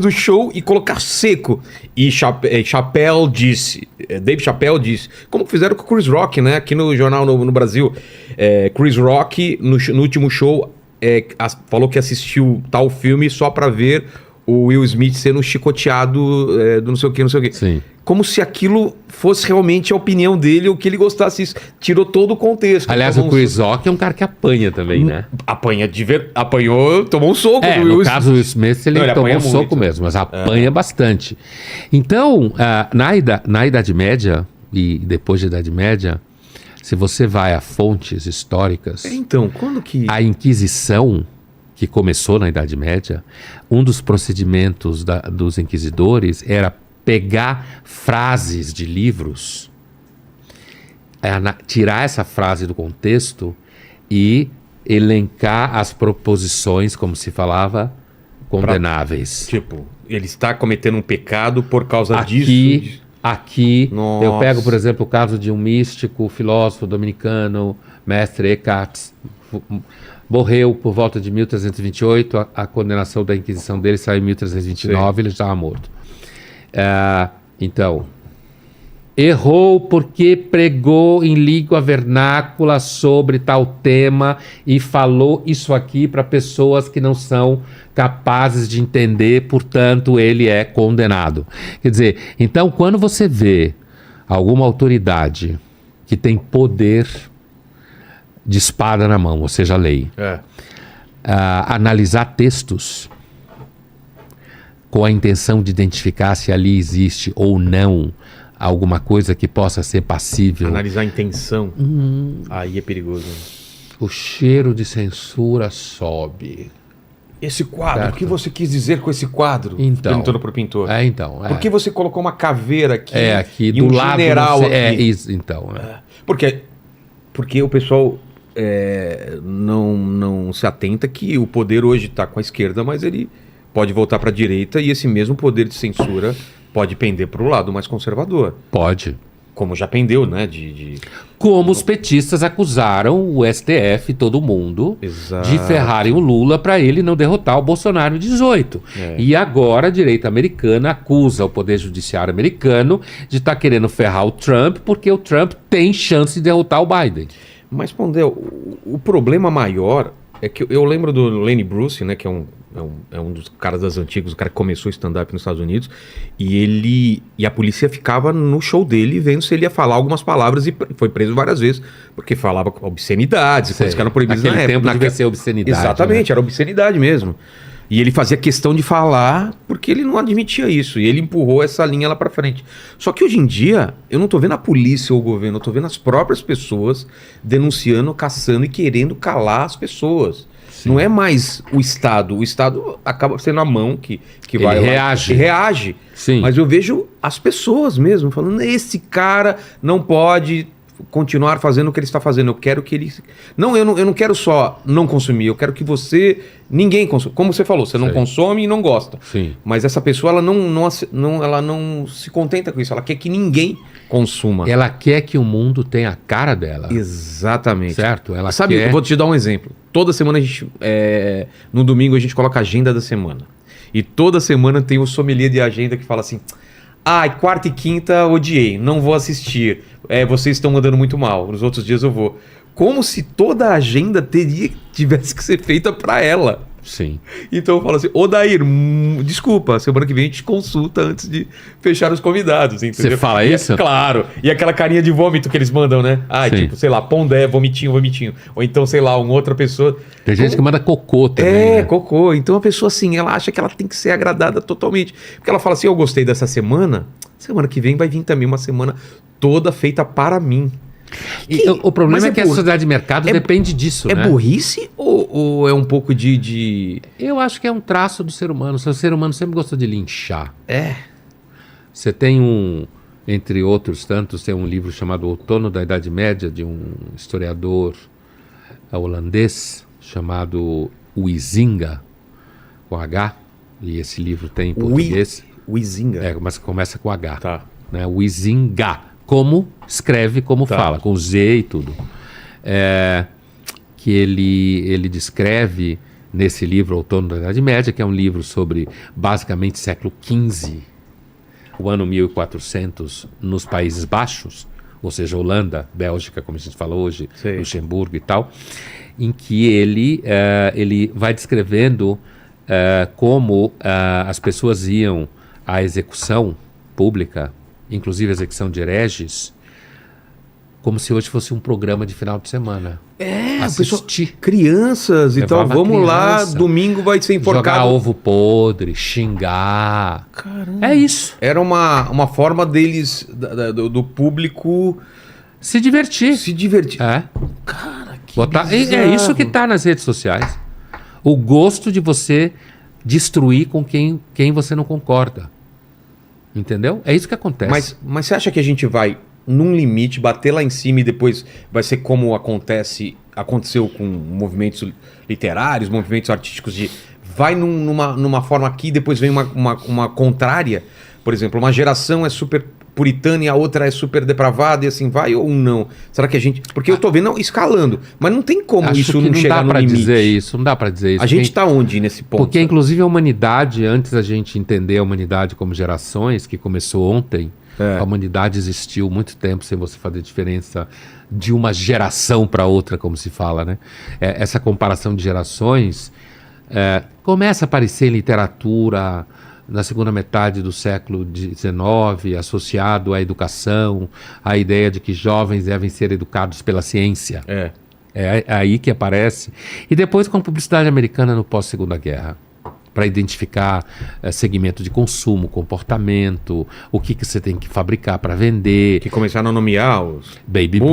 do show e colocar seco. E Dave Chappelle disse, como fizeram com o Chris Rock, né? Aqui no jornal no Brasil. Chris Rock, no último show, falou que assistiu tal filme só pra ver o Will Smith sendo chicoteado do não sei o que. Sim. Como se aquilo fosse realmente a opinião dele, ou que ele gostasse disso. Tirou todo o contexto. Aliás, o Chris Rock é um cara que apanha também, né? Apanhou, tomou um soco do Will no Smith. caso do Will Smith, ele tomou um soco muito mesmo, mas apanha bastante. Então, na Idade Média, e depois da Idade Média, se você vai a fontes históricas... Então, quando que... A Inquisição, que começou na Idade Média, um dos procedimentos dos inquisidores era pegar frases de livros, tirar essa frase do contexto e elencar as proposições, como se falava, condenáveis. Tipo, ele está cometendo um pecado por causa disso. Aqui, Nossa. Eu pego, por exemplo, o caso de um místico, filósofo dominicano, mestre Eckhart, morreu por volta de 1328, a condenação da Inquisição dele saiu em 1329, ele estava morto. Então, errou porque pregou em língua vernácula sobre tal tema e falou isso aqui para pessoas que não são capazes de entender, portanto ele é condenado. Quer dizer, então quando você vê alguma autoridade que tem poder de espada na mão, ou seja, a lei, analisar textos com a intenção de identificar se ali existe ou não alguma coisa que possa ser passível. Analisar a intenção. Aí é perigoso. O cheiro de censura sobe. Esse quadro, Certo. o que você quis dizer com esse quadro? Então. Perguntando pro pintor. Por que você colocou uma caveira aqui, aqui e do um lado general você, aqui? isso, então. Porque o pessoal não se atenta que o poder hoje está com a esquerda, mas ele pode voltar para a direita e esse mesmo poder de censura pode pender para o lado mais conservador. Pode. Como já pendeu, né? Como os petistas acusaram o STF e todo mundo Exato. de ferrarem o Lula para ele não derrotar o Bolsonaro em 18. E agora a direita americana acusa o Poder Judiciário americano de estar querendo ferrar o Trump porque o Trump tem chance de derrotar o Biden. Mas, Pondé, o problema maior é que eu lembro do Lenny Bruce, né? Que é um dos caras das antigas, o cara que começou o stand-up nos Estados Unidos, e a polícia ficava no show dele vendo se ele ia falar algumas palavras e foi preso várias vezes, porque falava obscenidades, e coisas que eram proibidas na época. Naquele tempo devia ser obscenidade. Exatamente, né? Era obscenidade mesmo. E ele fazia questão de falar porque ele não admitia isso, e ele empurrou essa linha lá pra frente. Só que hoje em dia, eu não tô vendo a polícia ou o governo, eu tô vendo as próprias pessoas denunciando, caçando e querendo calar as pessoas. Sim. Não é mais o Estado acaba sendo a mão que vai lá, que reage. Sim. Mas eu vejo as pessoas mesmo falando, esse cara não pode continuar fazendo o que ele está fazendo, eu quero que ele... eu não quero só não consumir, eu quero que ninguém consuma. Como você falou, você não consome e não gosta. Sim. Mas essa pessoa, ela não se contenta com isso, ela quer que ninguém consuma. Ela quer que o mundo tenha a cara dela. Exatamente. Certo? Ela Sabe, quer... eu vou te dar um exemplo. Toda semana no domingo a gente coloca a agenda da semana. E toda semana tem o sommelier de agenda que fala assim... quarta e quinta odiei, não vou assistir. Vocês estão mandando muito mal, nos outros dias eu vou. Como se toda a agenda tivesse que ser feita para ela. Sim. Então eu falo assim, Odair, desculpa, semana que vem a gente consulta antes de fechar os convidados, entendeu? Você fala isso? Claro. E aquela carinha de vômito que eles mandam, né? Tipo, sei lá, Pondé, vomitinho. Ou então, sei lá, uma outra pessoa... Tem gente que manda cocô também, né? Cocô. Então a pessoa, assim, ela acha que ela tem que ser agradada totalmente. Porque ela fala assim, eu gostei dessa semana que vem vai vir também uma semana toda feita para mim. O problema é que a sociedade de mercado depende disso, né? É burrice ou é um pouco de... Eu acho que é um traço do ser humano. O ser humano sempre gostou de linchar. Você tem entre outros tantos, tem um livro chamado Outono da Idade Média, de um historiador holandês chamado Huizinga, com H, e esse livro tem em português. Huizinga? Mas começa com H. Tá. Né? Huizinga. Como escreve, como fala, com Z e tudo. Que ele descreve nesse livro, Outono da Idade Média, que é um livro sobre, basicamente, século XV, o ano 1400, nos Países Baixos, ou seja, Holanda, Bélgica, como a gente fala hoje, Sei. Luxemburgo e tal, em que ele vai descrevendo como as pessoas iam à execução pública, inclusive a execução de hereges, como se hoje fosse um programa de final de semana. Assistir. Crianças e tal, Levava vamos lá, criança. domingo vai ser enforcado. Jogar ovo podre, xingar. Caramba. É isso. Era uma forma deles, do público, Se divertir. se divertir. É. Cara, que É bizarro. isso que tá nas redes sociais. O gosto de você destruir com quem você não concorda. Entendeu? É isso que acontece. Mas você acha que a gente vai num limite, bater lá em cima e depois vai ser como aconteceu com movimentos literários, movimentos artísticos, vai numa forma aqui, depois vem uma contrária? Por exemplo, uma geração é super puritana e a outra é super depravada e assim vai ou não? Será que a gente... Porque eu tô vendo escalando, mas não tem como Acho isso que não não chegar dá no pra limite. dizer isso. Não dá pra dizer isso. A gente tá onde nesse ponto? Porque, inclusive, a humanidade, antes da gente entender a humanidade como gerações, que começou ontem, a humanidade existiu muito tempo sem você fazer diferença de uma geração para outra, como se fala, né? Essa comparação de gerações começa a aparecer em literatura na segunda metade do século XIX, associado à educação, à ideia de que jovens devem ser educados pela ciência. É aí que aparece. E depois com a publicidade americana no pós-Segunda Guerra, para identificar segmento de consumo, comportamento, o que você tem que fabricar para vender. Que começaram a nomear os... Baby Boom.